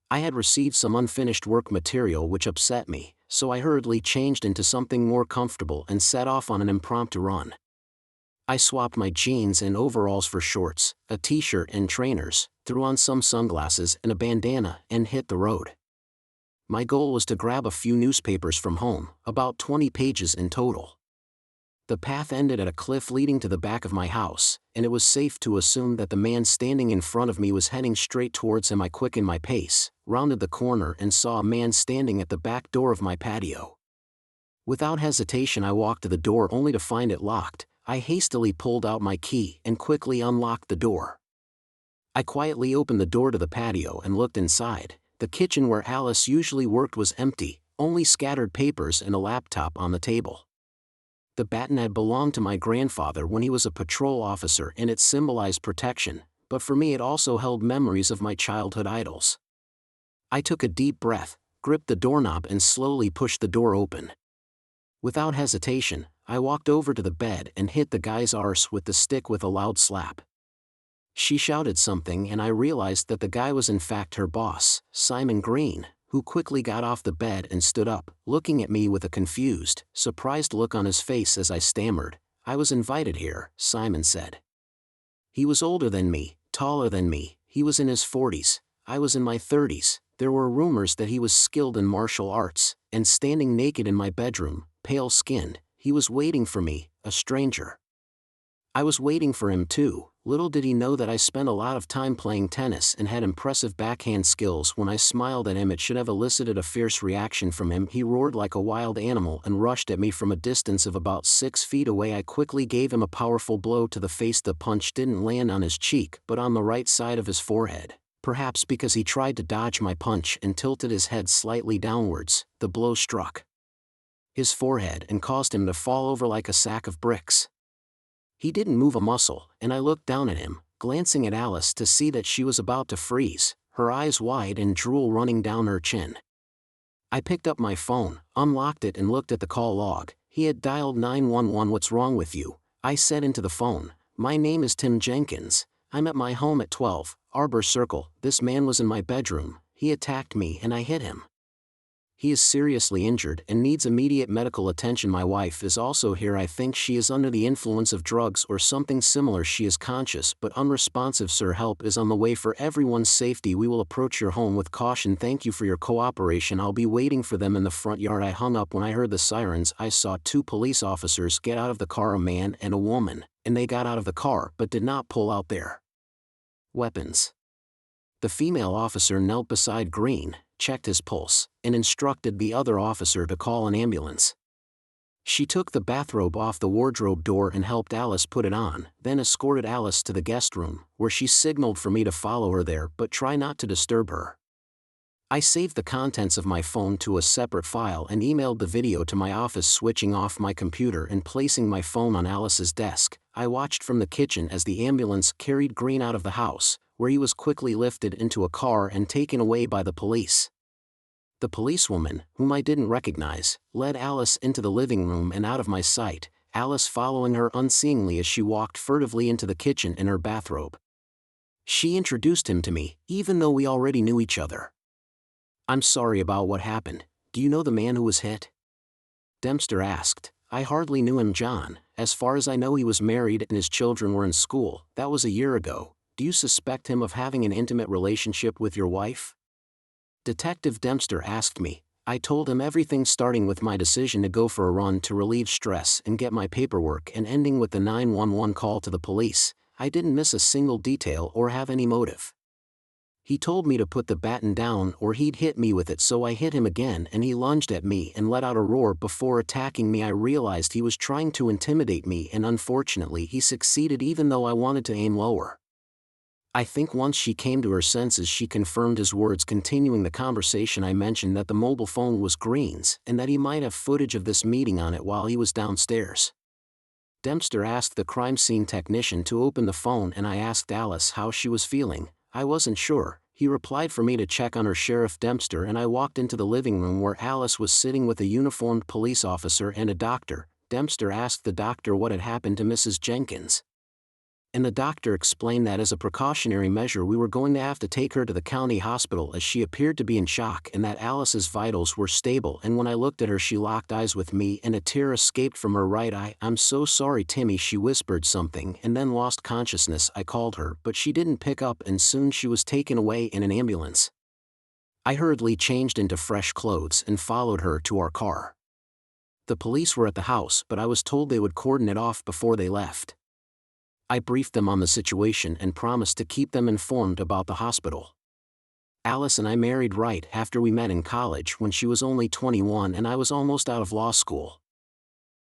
I had received some unfinished work material which upset me, so I hurriedly changed into something more comfortable and set off on an impromptu run. I swapped my jeans and overalls for shorts, a t-shirt and trainers, threw on some sunglasses and a bandana, and hit the road. My goal was to grab a few newspapers from home, about 20 pages in total. The path ended at a cliff leading to the back of my house, and it was safe to assume that the man standing in front of me was heading straight towards him. I quickened my pace, rounded the corner and saw a man standing at the back door of my patio. Without hesitation I walked to the door only to find it locked. I hastily pulled out my key and quickly unlocked the door. I quietly opened the door to the patio and looked inside. The kitchen where Alice usually worked was empty, only scattered papers and a laptop on the table. The baton had belonged to my grandfather when he was a patrol officer and it symbolized protection, but for me it also held memories of my childhood idols. I took a deep breath, gripped the doorknob and slowly pushed the door open. Without hesitation, I walked over to the bed and hit the guy's arse with the stick with a loud slap. She shouted something and I realized that the guy was in fact her boss, Simon Green, who quickly got off the bed and stood up, looking at me with a confused, surprised look on his face as I stammered. "I was invited here," Simon said. He was older than me, taller than me, he was in his 40s, I was in my 30s, there were rumors that he was skilled in martial arts, and standing naked in my bedroom, pale-skinned, he was waiting for me, a stranger. I was waiting for him too. Little did he know that I spent a lot of time playing tennis and had impressive backhand skills. When I smiled at him it should have elicited a fierce reaction from him. He roared like a wild animal and rushed at me from a distance of about 6 feet away. I quickly gave him a powerful blow to the face. The punch didn't land on his cheek but on the right side of his forehead. Perhaps because he tried to dodge my punch and tilted his head slightly downwards, the blow struck his forehead and caused him to fall over like a sack of bricks. He didn't move a muscle, and I looked down at him, glancing at Alice to see that she was about to freeze, her eyes wide and drool running down her chin. I picked up my phone, unlocked it and looked at the call log. He had dialed 911. "What's wrong with you?" I said into the phone. "My name is Tim Jenkins. I'm at my home at 12, Arbor Circle. This man was in my bedroom. He attacked me and I hit him. He is seriously injured and needs immediate medical attention. My wife is also here. I think she is under the influence of drugs or something similar. She is conscious but unresponsive. Sir, help is on the way. For everyone's safety we will approach your home with caution. Thank you for your cooperation. I'll be waiting for them in the front yard." I hung up when I heard the sirens. I saw 2 police officers get out of the car, a man and a woman, and they got out of the car but did not pull out their weapons. The female officer knelt beside Green, checked his pulse, and instructed the other officer to call an ambulance. She took the bathrobe off the wardrobe door and helped Alice put it on, then escorted Alice to the guest room, where she signaled for me to follow her there but try not to disturb her. I saved the contents of my phone to a separate file and emailed the video to my office. Switching off my computer and placing my phone on Alice's desk, I watched from the kitchen as the ambulance carried Green out of the house, where he was quickly lifted into a car and taken away by the police. The policewoman, whom I didn't recognize, led Alice into the living room and out of my sight, Alice following her unseeingly as she walked furtively into the kitchen in her bathrobe. She introduced him to me, even though we already knew each other. "I'm sorry about what happened. Do you know the man who was hit?" Dempster asked. "I hardly knew him, John. As far as I know he was married and his children were in school. That was a year ago. Do you suspect him of having an intimate relationship with your wife?" Detective Dempster asked me. I told him everything, starting with my decision to go for a run to relieve stress and get my paperwork and ending with the 911 call to the police. I didn't miss a single detail or have any motive. He told me to put the baton down or he'd hit me with it, so I hit him again and he lunged at me and let out a roar before attacking me. I realized he was trying to intimidate me and unfortunately he succeeded even though I wanted to aim lower. I think once she came to her senses she confirmed his words. Continuing the conversation, I mentioned that the mobile phone was Green's and that he might have footage of this meeting on it while he was downstairs. Dempster asked the crime scene technician to open the phone and I asked Alice how she was feeling. I wasn't sure. He replied for me to check on her. Sheriff Dempster and I walked into the living room where Alice was sitting with a uniformed police officer and a doctor. Dempster asked the doctor what had happened to Mrs. Jenkins. and the doctor explained that as a precautionary measure we were going to have to take her to the county hospital as she appeared to be in shock, and that Alice's vitals were stable. And when I looked at her, she locked eyes with me and a tear escaped from her right eye. "I'm so sorry, Timmy," she whispered something and then lost consciousness. I called her, but she didn't pick up, and soon she was taken away in an ambulance. I hurriedly changed into fresh clothes and followed her to our car. The police were at the house, but I was told they would cordon it off before they left. I briefed them on the situation and promised to keep them informed about the hospital. Alice and I married right after we met in college when she was only 21 and I was almost out of law school.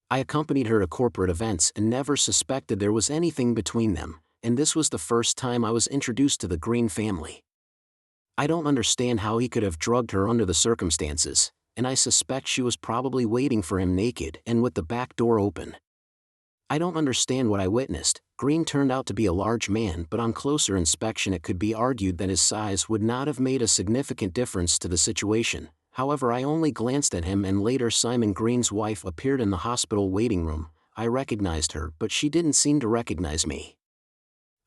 I accompanied her to corporate events and never suspected there was anything between them, and this was the first time I was introduced to the Green family. I don't understand how he could have drugged her under the circumstances, and I suspect she was probably waiting for him naked and with the back door open. I don't understand what I witnessed. Green turned out to be a large man, but on closer inspection it could be argued that his size would not have made a significant difference to the situation. However, I only glanced at him, and later Simon Green's wife appeared in the hospital waiting room. I recognized her, but she didn't seem to recognize me.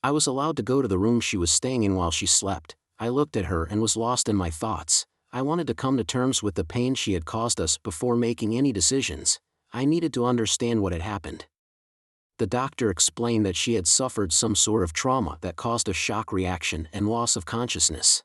I was allowed to go to the room she was staying in while she slept. I looked at her and was lost in my thoughts. I wanted to come to terms with the pain she had caused us before making any decisions. I needed to understand what had happened. The doctor explained that she had suffered some sort of trauma that caused a shock reaction and loss of consciousness.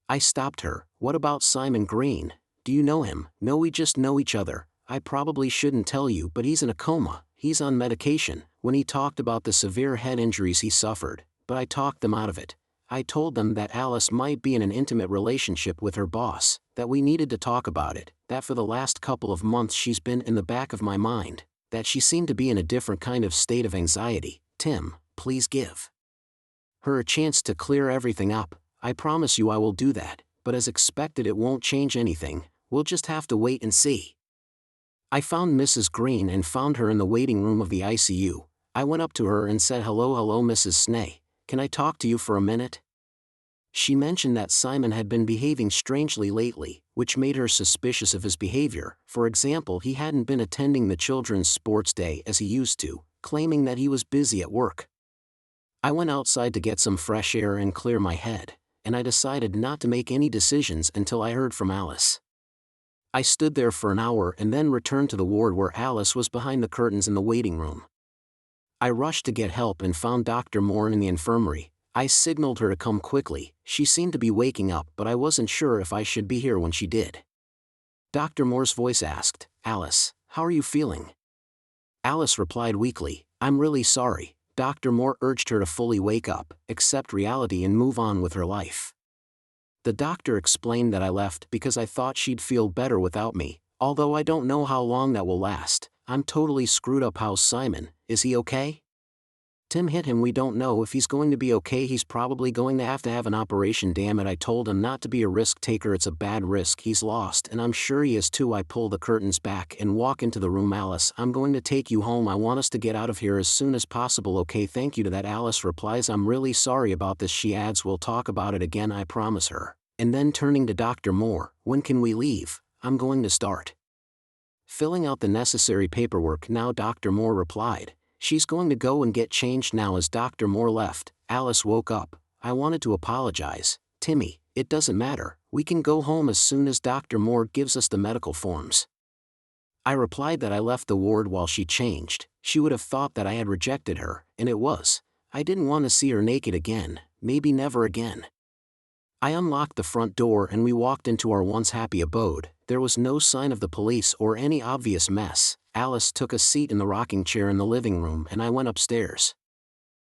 I stopped her. "What about Simon Green? Do you know him?" "No, we just know each other. I probably shouldn't tell you, but he's in a coma. He's on medication." When he talked about the severe head injuries he suffered, but I talked them out of it. I told them that Alice might be in an intimate relationship with her boss, that we needed to talk about it, that for the last couple of months she's been in the back of my mind, that she seemed to be in a different kind of state of anxiety. "Tim, please give her a chance to clear everything up." "I promise you I will do that, but as expected it won't change anything. We'll just have to wait and see." I found Mrs. Green and found her in the waiting room of the ICU. I went up to her and said, Hello Mrs. Snay, can I talk to you for a minute?" She mentioned that Simon had been behaving strangely lately, which made her suspicious of his behavior. For example, he hadn't been attending the children's sports day as he used to, claiming that he was busy at work. I went outside to get some fresh air and clear my head, and I decided not to make any decisions until I heard from Alice. I stood there for an hour and then returned to the ward where Alice was behind the curtains in the waiting room. I rushed to get help and found Dr. Moore in the infirmary. I signaled her to come quickly. She seemed to be waking up, but I wasn't sure if I should be here when she did. Dr. Moore's voice asked, "Alice, how are you feeling?" Alice replied weakly, "I'm really sorry." Dr. Moore urged her to fully wake up, accept reality and move on with her life. The doctor explained that I left because I thought she'd feel better without me, although I don't know how long that will last. "I'm totally screwed up. How's Simon? Is he okay?" "Tim hit him. We don't know if he's going to be okay. He's probably going to have an operation." "Damn it, I told him not to be a risk taker. It's a bad risk. He's lost, and I'm sure he is too." I pull the curtains back and walk into the room. "Alice, I'm going to take you home. I want us to get out of here as soon as possible." "Okay, thank you." To that Alice replies, "I'm really sorry about this." She adds, "We'll talk about it again, I promise her." And then turning to Dr. Moore, "When can we leave?" "I'm going to start filling out the necessary paperwork now." Dr. Moore replied, "She's going to go and get changed now." As Dr. Moore left, Alice woke up. I wanted to apologize. "Timmy, it doesn't matter. We can go home as soon as Dr. Moore gives us the medical forms." I replied that I left the ward while she changed. She would have thought that I had rejected her, and it was. I didn't want to see her naked again, maybe never again. I unlocked the front door and we walked into our once happy abode. There was no sign of the police or any obvious mess. Alice took a seat in the rocking chair in the living room and I went upstairs.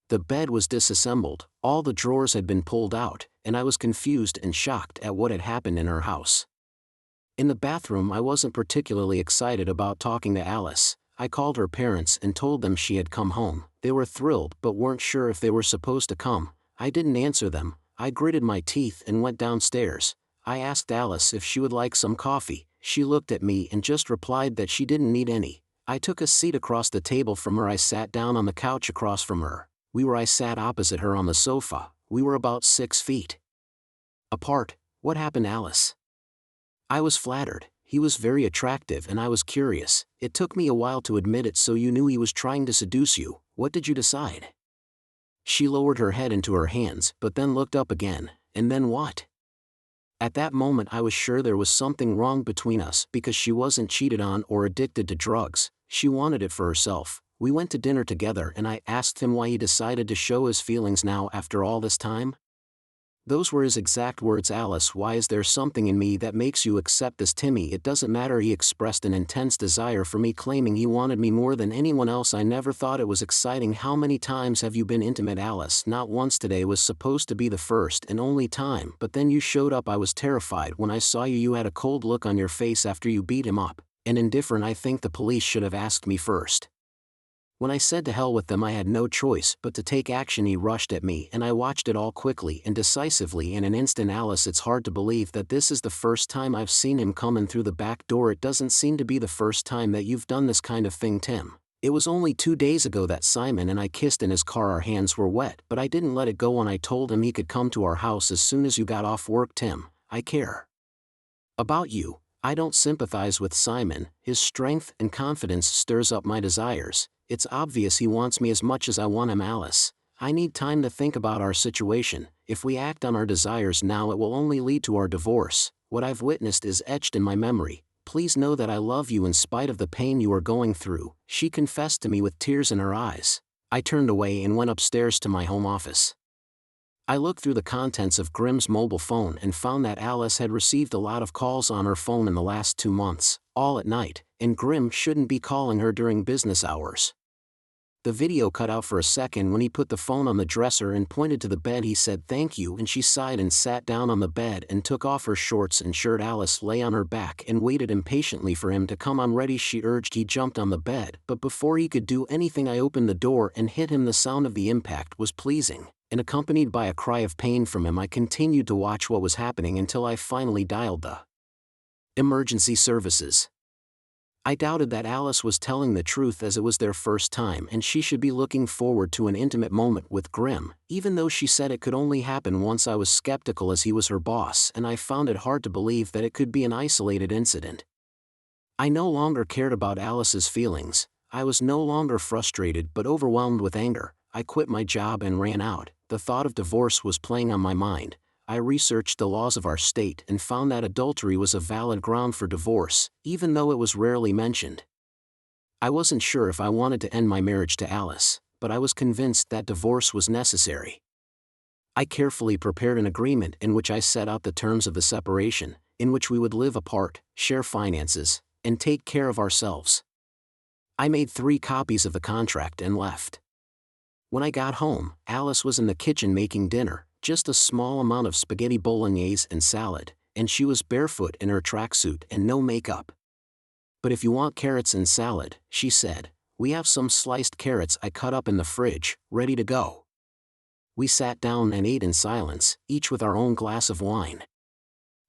The bed was disassembled, all the drawers had been pulled out, and I was confused and shocked at what had happened in her house. In the bathroom, I wasn't particularly excited about talking to Alice. I called her parents and told them she had come home. They were thrilled but weren't sure if they were supposed to come. I didn't answer them. I gritted my teeth and went downstairs. I asked Alice if she would like some coffee. She looked at me and just replied that she didn't need any. I took a seat across the table from her. I sat down on the couch across from her. I sat opposite her on the sofa. We were about 6 feet apart. "What happened, Alice?" I was flattered. He was very attractive and I was curious. "It took me a while to admit it." "So you knew he was trying to seduce you. What did you decide?" She lowered her head into her hands but then looked up again, and then what? At that moment I was sure there was something wrong between us because she wasn't cheated on or addicted to drugs, she wanted it for herself. We went to dinner together and I asked him why he decided to show his feelings now after all this time. Those were his exact words. Alice, why is there something in me that makes you accept this? Timmy, it doesn't matter. He expressed an intense desire for me, claiming he wanted me more than anyone else. I never thought it was exciting. How many times have you been intimate? Alice, not once. Today was supposed to be the first and only time, but then you showed up. I was terrified when I saw you. You had a cold look on your face after you beat him up, and indifferent. I think the police should have asked me first. When I said to hell with them, I had no choice but to take action. He rushed at me and I watched it all quickly and decisively in an instant. Alice, it's hard to believe that this is the first time I've seen him coming through the back door. It doesn't seem to be the first time that you've done this kind of thing, Tim. It was only 2 days ago that Simon and I kissed in his car. Our hands were wet, but I didn't let it go when I told him he could come to our house as soon as you got off work. Tim, I care about you. I don't sympathize with Simon. His strength and confidence stirs up my desires. It's obvious he wants me as much as I want him. Alice, I need time to think about our situation. If we act on our desires now, it will only lead to our divorce. What I've witnessed is etched in my memory. Please know that I love you in spite of the pain you are going through, she confessed to me with tears in her eyes. I turned away and went upstairs to my home office. I looked through the contents of Grim's mobile phone and found that Alice had received a lot of calls on her phone in the last 2 months, all at night, and Grim shouldn't be calling her during business hours. The video cut out for a second when he put the phone on the dresser and pointed to the bed. He said thank you and she sighed and sat down on the bed and took off her shorts and shirt. Alice lay on her back and waited impatiently for him to come on. Ready, she urged. He jumped on the bed, but before he could do anything I opened the door and hit him. The sound of the impact was pleasing, and accompanied by a cry of pain from him. I continued to watch what was happening until I finally dialed the emergency services. I doubted that Alice was telling the truth, as it was their first time and she should be looking forward to an intimate moment with Grim, even though she said it could only happen once. I was skeptical as he was her boss, and I found it hard to believe that it could be an isolated incident. I no longer cared about Alice's feelings. I was no longer frustrated but overwhelmed with anger. I quit my job and ran out. The thought of divorce was playing on my mind. I researched the laws of our state and found that adultery was a valid ground for divorce, even though it was rarely mentioned. I wasn't sure if I wanted to end my marriage to Alice, but I was convinced that divorce was necessary. I carefully prepared an agreement in which I set out the terms of the separation, in which we would live apart, share finances, and take care of ourselves. I made 3 copies of the contract and left. When I got home, Alice was in the kitchen making dinner, just a small amount of spaghetti bolognese and salad, and she was barefoot in her tracksuit and no makeup. But if you want carrots and salad, she said, we have some sliced carrots I cut up in the fridge, ready to go. We sat down and ate in silence, each with our own glass of wine.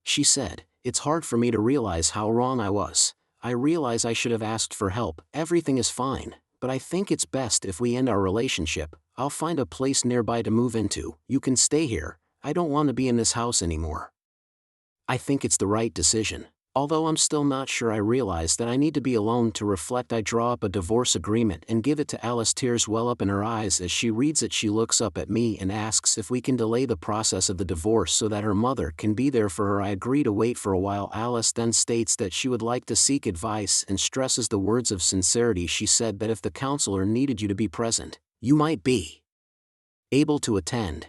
She said, it's hard for me to realize how wrong I was. I realize I should have asked for help. Everything is fine, but I think it's best if we end our relationship. I'll find a place nearby to move into. You can stay here. I don't want to be in this house anymore. I think it's the right decision. Although I'm still not sure, I realize that I need to be alone to reflect. I draw up a divorce agreement and give it to Alice. Tears well up in her eyes as she reads it. She looks up at me and asks if we can delay the process of the divorce so that her mother can be there for her. I agree to wait for a while. Alice then states that she would like to seek advice and stresses the words of sincerity. She said that if the counselor needed you to be present, you might be able to attend.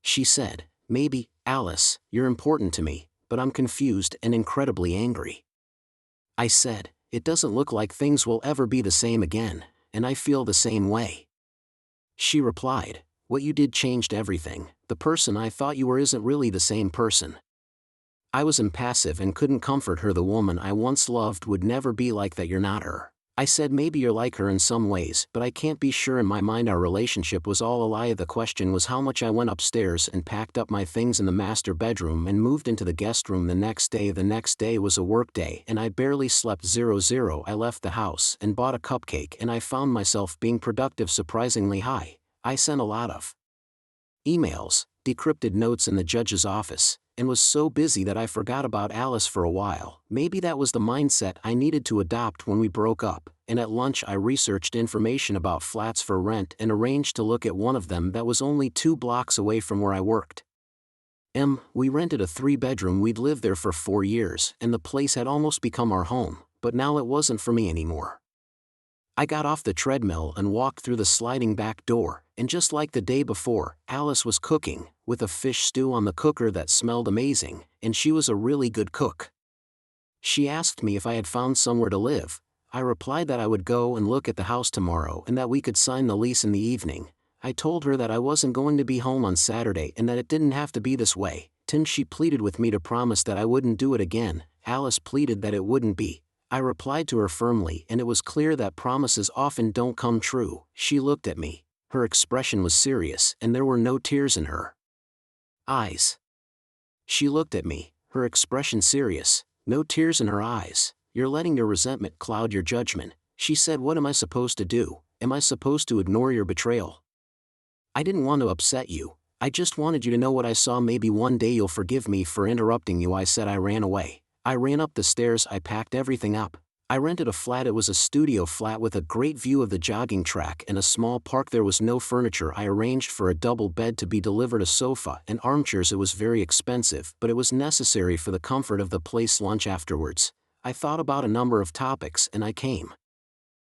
She said, maybe. Alice, you're important to me, but I'm confused and incredibly angry. I said, it doesn't look like things will ever be the same again, and I feel the same way. She replied, what you did changed everything. The person I thought you were isn't really the same person. I was impassive and couldn't comfort her. The woman I once loved would never be like that. You're not her. I said, maybe you're like her in some ways, but I can't be sure. In my mind our relationship was all a lie. The question was how much. I went upstairs and packed up my things in the master bedroom and moved into the guest room the next day. The next day was a work day and I barely slept. 00. I left the house and bought a cupcake and I found myself being productive surprisingly high. I sent a lot of emails, decrypted notes in the judge's office, and was so busy that I forgot about Alice for a while. Maybe that was the mindset I needed to adopt when we broke up, and at lunch I researched information about flats for rent and arranged to look at one of them that was only 2 blocks away from where I worked. We rented a 3-bedroom. We'd lived there for 4 years, and the place had almost become our home, but now it wasn't for me anymore. I got off the treadmill and walked through the sliding back door, and just like the day before, Alice was cooking, with a fish stew on the cooker that smelled amazing, and she was a really good cook. She asked me if I had found somewhere to live. I replied that I would go and look at the house tomorrow and that we could sign the lease in the evening. I told her that I wasn't going to be home on Saturday and that it didn't have to be this way. She pleaded with me to promise that I wouldn't do it again. Alice pleaded that it wouldn't be. I replied to her firmly, and it was clear that promises often don't come true. She looked at me. Her expression was serious, and there were no tears in her eyes. She looked at me, her expression serious, no tears in her eyes. You're letting your resentment cloud your judgment. She said, what am I supposed to do? Am I supposed to ignore your betrayal? I didn't want to upset you. I just wanted you to know what I saw. Maybe one day you'll forgive me for interrupting you. I said. I ran away. I ran up the stairs. I packed everything up. I rented a flat. It was a studio flat with a great view of the jogging track and a small park. There was no furniture. I arranged for a double bed to be delivered, a sofa and armchairs. It was very expensive, but it was necessary for the comfort of the place. Lunch afterwards, I thought about a number of topics and I came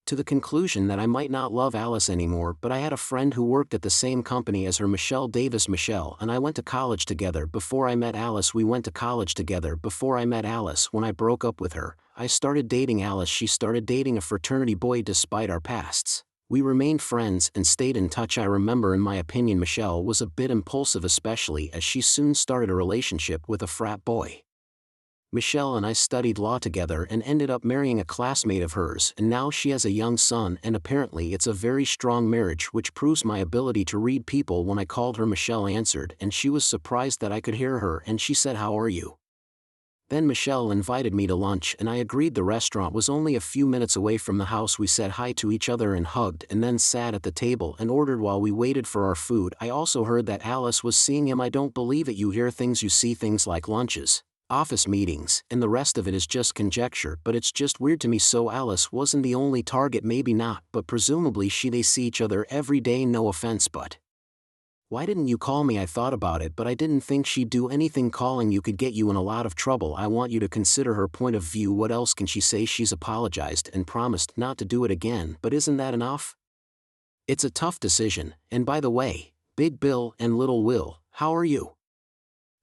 to the conclusion that I might not love Alice anymore, but I had a friend who worked at the same company as her, Michelle Davis. Michelle and I went to college together before I met Alice. We went to college together before I met Alice. When I broke up with her, I started dating Alice. She started dating a fraternity boy. Despite our pasts, we remained friends and stayed in touch. I remember, in my opinion, Michelle was a bit impulsive, especially as she soon started a relationship with a frat boy. Michelle and I studied law together and ended up marrying a classmate of hers, and now she has a young son, and apparently it's a very strong marriage, which proves my ability to read people. When I called her, Michelle answered, and she was surprised that I could hear her, and she said, "How are you?" Then Michelle invited me to lunch and I agreed. The restaurant was only a few minutes away from the house. We said hi to each other and hugged, and then sat at the table and ordered while we waited for our food. I also heard that Alice was seeing him. I don't believe it. You hear things, you see things like lunches, office meetings, and the rest of it is just conjecture, but it's just weird to me. So Alice wasn't the only target. Maybe not, but presumably they see each other every day. No offense, but why didn't you call me? I thought about it, but I didn't think she'd do anything. Calling you could get you in a lot of trouble. I want you to consider her point of view. What else can she say? She's apologized and promised not to do it again, but isn't that enough? It's a tough decision. And by the way, Big Bill and Little Will, how are you?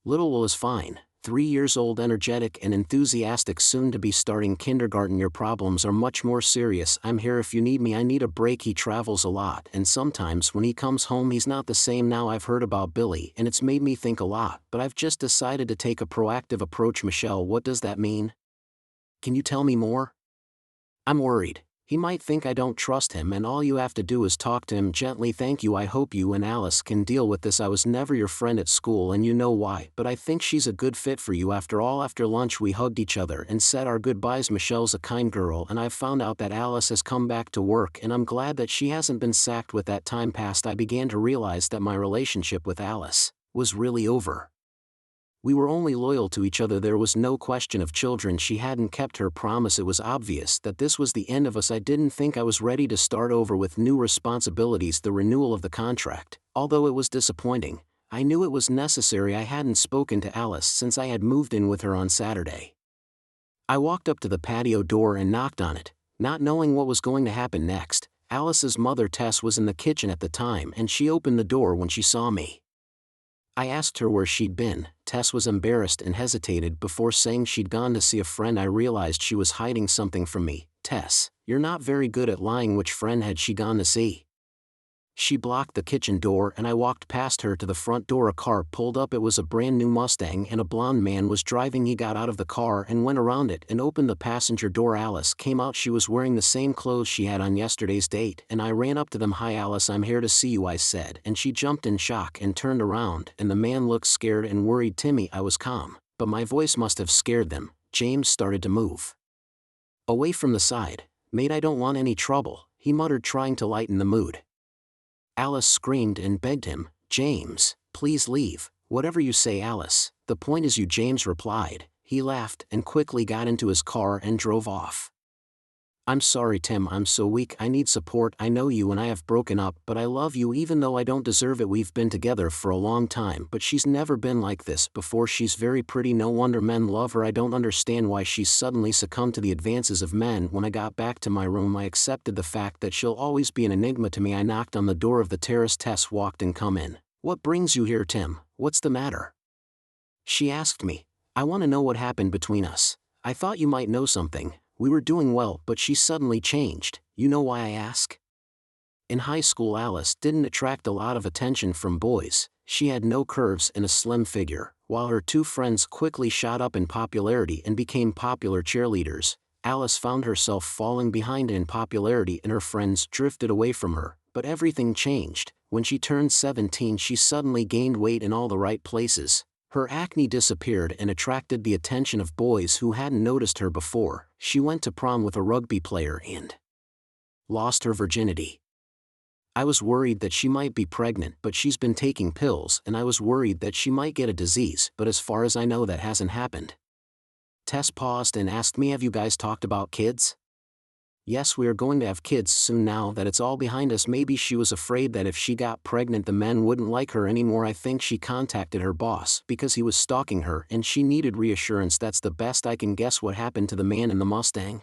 Little Will is fine. 3 years old, energetic and enthusiastic, soon to be starting kindergarten. Your problems are much more serious. I'm here if you need me. I need a break. He travels a lot, and sometimes when he comes home he's not the same. Now I've heard about Billy and it's made me think a lot, but I've just decided to take a proactive approach. Michelle, what does that mean? Can you tell me more? I'm worried. He might think I don't trust him, and all you have to do is talk to him gently. Thank you. I hope you and Alice can deal with this. I was never your friend at school and you know why, but I think she's a good fit for you. After all, after lunch we hugged each other and said our goodbyes. Michelle's a kind girl, and I've found out that Alice has come back to work, and I'm glad that she hasn't been sacked. With that time passed, I began to realize that my relationship with Alice was really over. We were only loyal to each other. There was no question of children. She hadn't kept her promise. It was obvious that this was the end of us. I didn't think I was ready to start over with new responsibilities. The renewal of the contract, although it was disappointing, I knew it was necessary. I hadn't spoken to Alice since I had moved in with her on Saturday. I walked up to the patio door and knocked on it, not knowing what was going to happen next. Alice's mother, Tess, was in the kitchen at the time, and she opened the door when she saw me. I asked her where she'd been. Tess was embarrassed and hesitated before saying she'd gone to see a friend. I realized she was hiding something from me. Tess, you're not very good at lying. Which friend had she gone to see? She blocked the kitchen door and I walked past her to the front door. A car pulled up. It was a brand new Mustang and a blonde man was driving. He got out of the car and went around it and opened the passenger door. Alice came out. She was wearing the same clothes she had on yesterday's date, and I ran up to them. "Hi Alice, I'm here to see you," I said, and she jumped in shock and turned around, and the man looked scared and worried. "Timmy," I was calm, but my voice must have scared them. James started to move away from the side. "Mate, I don't want any trouble," he muttered, trying to lighten the mood. Alice screamed and begged him, "James, please leave." "Whatever you say, Alice," The point is you, James replied. He laughed and quickly got into his car and drove off. I'm sorry, Tim, I'm so weak, I need support. I know you and I have broken up, but I love you even though I don't deserve it. We've been together for a long time, but she's never been like this before. She's very pretty, no wonder men love her. I don't understand why she's suddenly succumbed to the advances of men. When I got back to my room, I accepted the fact that she'll always be an enigma to me. I knocked on the door of the terrace. Tess walked in. Come in. What brings you here, Tim? What's the matter? She asked me. I want to know what happened between us. I thought you might know something. We were doing well, but she suddenly changed. You know why I ask? In high school, Alice didn't attract a lot of attention from boys. She had no curves and a slim figure. While her two friends quickly shot up in popularity and became popular cheerleaders, Alice found herself falling behind in popularity and her friends drifted away from her. But everything changed. When she turned 17, she suddenly gained weight in all the right places. Her acne disappeared and attracted the attention of boys who hadn't noticed her before. She went to prom with a rugby player and lost her virginity. I was worried that she might be pregnant, but she's been taking pills, and I was worried that she might get a disease, but as far as I know that hasn't happened. Tess paused and asked me, have you guys talked about kids? Yes, we are going to have kids soon now that it's all behind us. Maybe she was afraid that if she got pregnant the men wouldn't like her anymore. I think she contacted her boss because he was stalking her and she needed reassurance. That's the best I can guess. What happened to the man in the Mustang?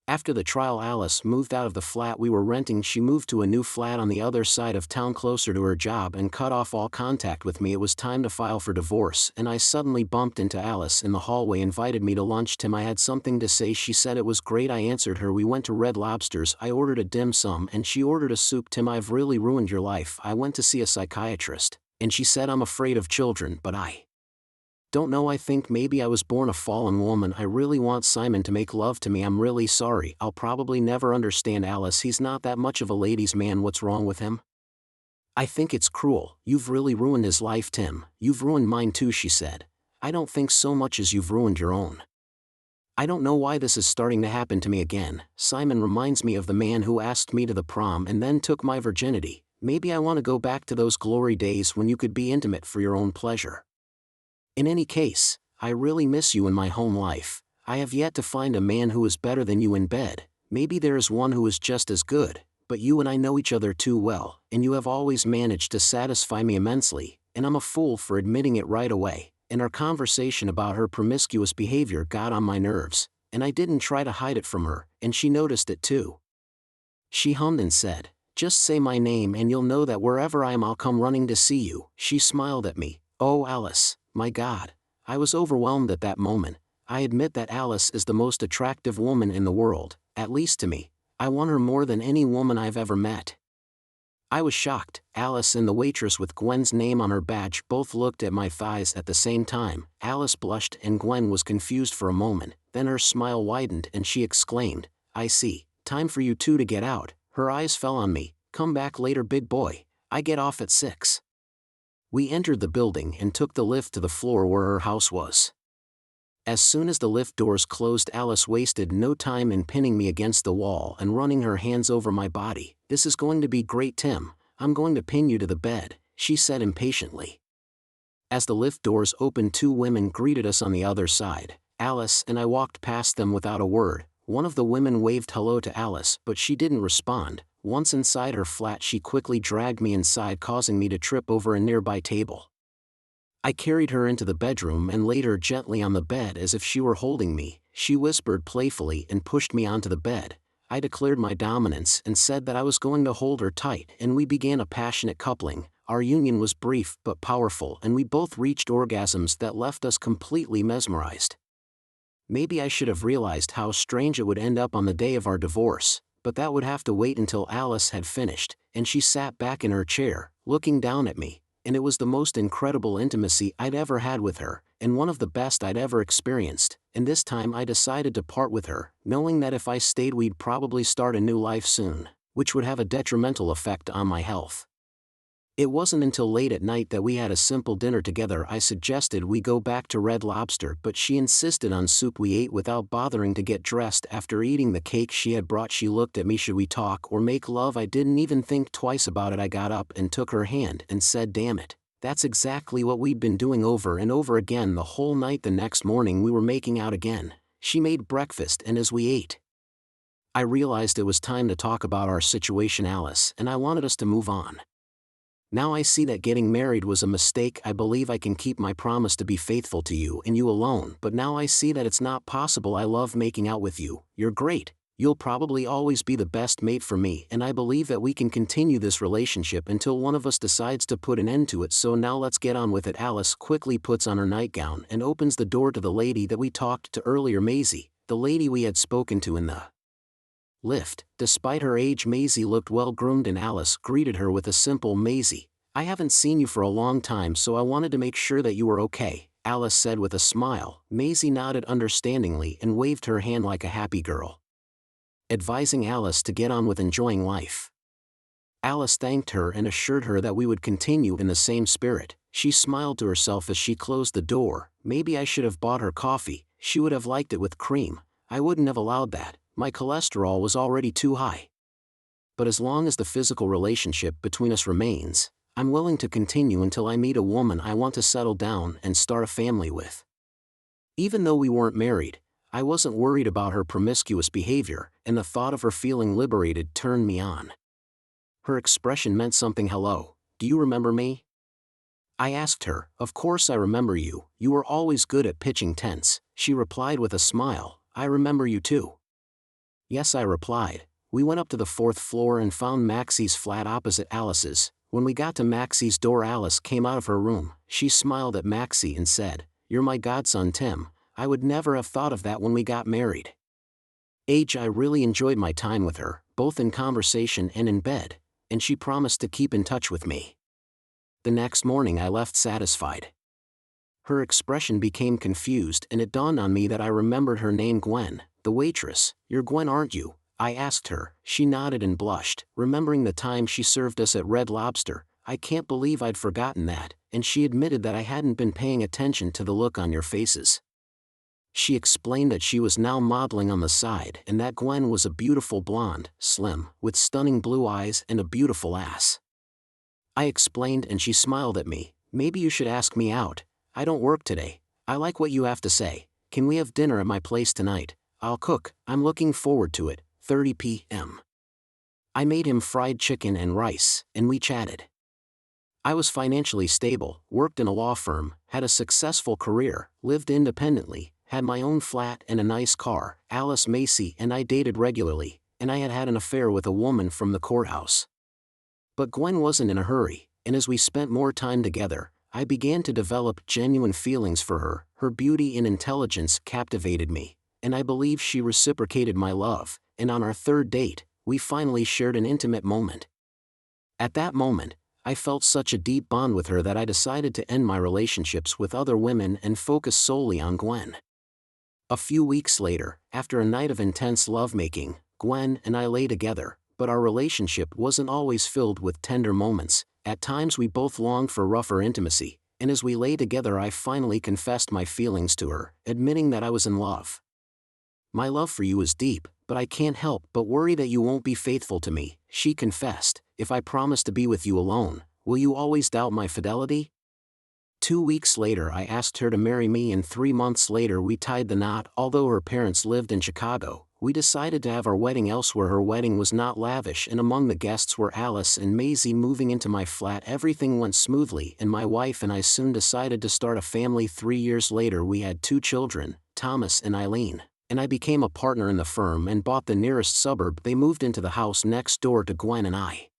After the trial, Alice moved out of the flat we were renting. She moved to a new flat on the other side of town closer to her job and cut off all contact with me. It was time to file for divorce and I suddenly bumped into Alice in the hallway. Invited me to lunch. Tim, I had something to say. She said it was great. I answered her. We went to Red Lobster's. I ordered a dim sum and she ordered a soup. Tim, I've really ruined your life. I went to see a psychiatrist and she said I'm afraid of children, but I don't know, I think maybe I was born a fallen woman. I really want Simon to make love to me. I'm really sorry. I'll probably never understand Alice. He's not that much of a ladies' man. What's wrong with him? I think it's cruel. You've really ruined his life, Tim. You've ruined mine too, she said. I don't think so much as you've ruined your own. I don't know why this is starting to happen to me again. Simon reminds me of the man who asked me to the prom and then took my virginity. Maybe I want to go back to those glory days when you could be intimate for your own pleasure. In any case, I really miss you in my home life. I have yet to find a man who is better than you in bed. Maybe there is one who is just as good, but you and I know each other too well, and you have always managed to satisfy me immensely, and I'm a fool for admitting it right away. And our conversation about her promiscuous behavior got on my nerves, and I didn't try to hide it from her, and she noticed it too. She hummed and said, just say my name and you'll know that wherever I am I'll come running to see you. She smiled at me. Oh, Alice. My God, I was overwhelmed at that moment. I admit that Alice is the most attractive woman in the world, at least to me. I want her more than any woman I've ever met. I was shocked. Alice and the waitress with Gwen's name on her badge both looked at my thighs at the same time. Alice blushed and Gwen was confused for a moment, then her smile widened and she exclaimed, I see, time for you two to get out. Her eyes fell on me. Come back later, big boy. I get off at 6. We entered the building and took the lift to the floor where her house was. As soon as the lift doors closed, Alice wasted no time in pinning me against the wall and running her hands over my body. This is going to be great, Tim. I'm going to pin you to the bed, she said impatiently. As the lift doors opened, two women greeted us on the other side. Alice and I walked past them without a word. One of the women waved hello to Alice, but she didn't respond. Once inside her flat, she quickly dragged me inside, causing me to trip over a nearby table. I carried her into the bedroom and laid her gently on the bed as if she were holding me. She whispered playfully and pushed me onto the bed. I declared my dominance and said that I was going to hold her tight, and we began a passionate coupling. Our union was brief but powerful, and we both reached orgasms that left us completely mesmerized. Maybe I should have realized how strange it would end up on the day of our divorce, but that would have to wait until Alice had finished, and she sat back in her chair, looking down at me, and it was the most incredible intimacy I'd ever had with her, and one of the best I'd ever experienced, and this time I decided to part with her, knowing that if I stayed we'd probably start a new life soon, which would have a detrimental effect on my health. It wasn't until late at night that we had a simple dinner together. I suggested we go back to Red Lobster, but she insisted on soup. We ate without bothering to get dressed. After eating the cake she had brought, she looked at me. Should we talk or make love? I didn't even think twice about it. I got up and took her hand and said, damn it, That's exactly what we'd been doing over and over again the whole night. The next morning we were making out again. She made breakfast, and as we ate, I realized it was time to talk about our situation, Alice, and I wanted us to move on. Now I see that getting married was a mistake. I believe I can keep my promise to be faithful to you and you alone, but now I see that it's not possible. I love making out with you. You're great. You'll probably always be the best mate for me, and I believe that we can continue this relationship until one of us decides to put an end to it. So now let's get on with it. Alice quickly puts on her nightgown and opens the door to the lady that we talked to earlier, Maisie, the lady we had spoken to in the lift. Despite her age, Maisie looked well-groomed, and Alice greeted her with a simple, "Maisie, I haven't seen you for a long time, so I wanted to make sure that you were okay," Alice said with a smile. Maisie nodded understandingly and waved her hand like a happy girl, advising Alice to get on with enjoying life. Alice thanked her and assured her that we would continue in the same spirit. She smiled to herself as she closed the door. Maybe I should have bought her coffee. She would have liked it with cream. I wouldn't have allowed that. My cholesterol was already too high. But as long as the physical relationship between us remains, I'm willing to continue until I meet a woman I want to settle down and start a family with. Even though we weren't married, I wasn't worried about her promiscuous behavior, and the thought of her feeling liberated turned me on. Her expression meant something. "Hello, do you remember me?" I asked her. "Of course I remember you. You were always good at pitching tents," she replied with a smile. "I remember you too." "Yes," I replied. We went up to the 4th floor and found Maxie's flat opposite Alice's. When we got to Maxie's door, Alice came out of her room. She smiled at Maxie and said, "You're my godson, Tim. I would never have thought of that when we got married." I really enjoyed my time with her, both in conversation and in bed, and she promised to keep in touch with me. The next morning I left satisfied. Her expression became confused, and it dawned on me that I remembered her name, Gwen, the waitress. "You're Gwen, aren't you?" I asked her. She nodded and blushed, remembering the time she served us at Red Lobster. "I can't believe I'd forgotten that," and she admitted that I hadn't been paying attention to the look on your faces. She explained that she was now modeling on the side and that Gwen was a beautiful blonde, slim, with stunning blue eyes and a beautiful ass. I explained and she smiled at me. "Maybe you should ask me out. I don't work today. I like what you have to say. Can we have dinner at my place tonight? I'll cook. I'm looking forward to it." 30 p.m. I made him fried chicken and rice, and we chatted. I was financially stable, worked in a law firm, had a successful career, lived independently, had my own flat and a nice car. Alice Macy and I dated regularly, and I had had an affair with a woman from the courthouse. But Gwen wasn't in a hurry, and as we spent more time together, I began to develop genuine feelings for her. Her beauty and intelligence captivated me, and I believe she reciprocated my love, and on our 3rd date, we finally shared an intimate moment. At that moment, I felt such a deep bond with her that I decided to end my relationships with other women and focus solely on Gwen. A few weeks later, after a night of intense lovemaking, Gwen and I lay together, but our relationship wasn't always filled with tender moments. At times we both longed for rougher intimacy, and as we lay together I finally confessed my feelings to her, admitting that I was in love. "My love for you is deep, but I can't help but worry that you won't be faithful to me," she confessed. "If I promise to be with you alone, will you always doubt my fidelity?" 2 weeks later I asked her to marry me, and 3 months later we tied the knot. Although her parents lived in Chicago, we decided to have our wedding elsewhere. Her wedding was not lavish, and among the guests were Alice and Maisie. Moving into my flat, everything went smoothly, and my wife and I soon decided to start a family. 3 years later we had 2 children, Thomas and Eileen, and I became a partner in the firm and bought the nearest suburb. They moved into the house next door to Gwen and I.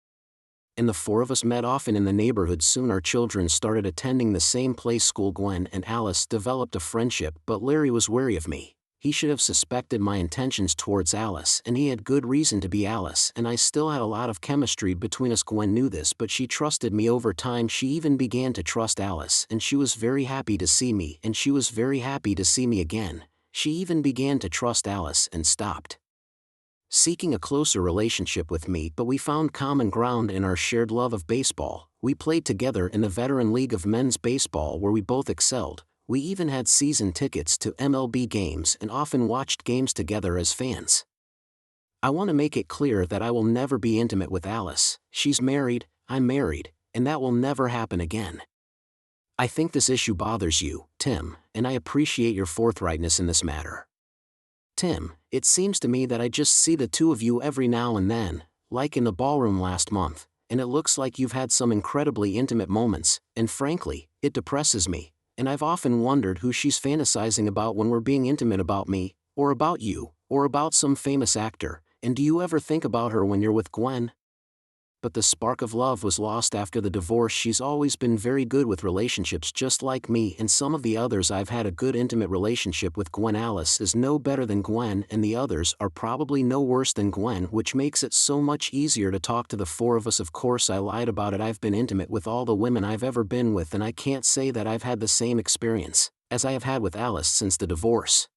And the 4 of us met often in the neighborhood. Soon our children started attending the same play school. Gwen and Alice developed a friendship, but Larry was wary of me. He should have suspected my intentions towards Alice, and he had good reason to be. Alice and I still had a lot of chemistry between us. Gwen knew this, but she trusted me. Over time she even began to trust Alice, and she was very happy to see me, and she was very happy to see me again. She even began to trust Alice and stopped seeking a closer relationship with me, but we found common ground in our shared love of baseball. We played together in the Veteran League of Men's Baseball where we both excelled. We even had season tickets to MLB games and often watched games together as fans. I want to make it clear that I will never be intimate with Alice. She's married, I'm married, and that will never happen again. I think this issue bothers you, Tim, and I appreciate your forthrightness in this matter. Tim, it seems to me that I just see the two of you every now and then, like in the ballroom last month, and it looks like you've had some incredibly intimate moments, and frankly, it depresses me, and I've often wondered who she's fantasizing about when we're being intimate about me, or about you, or about some famous actor, and do you ever think about her when you're with Gwen? But the spark of love was lost after the divorce. She's always been very good with relationships just like me and some of the others. I've had a good intimate relationship with Gwen. Alice is no better than Gwen and the others are probably no worse than Gwen, which makes it so much easier to talk to the four of us. Of course I lied about it. I've been intimate with all the women I've ever been with and I can't say that I've had the same experience as I have had with Alice since the divorce.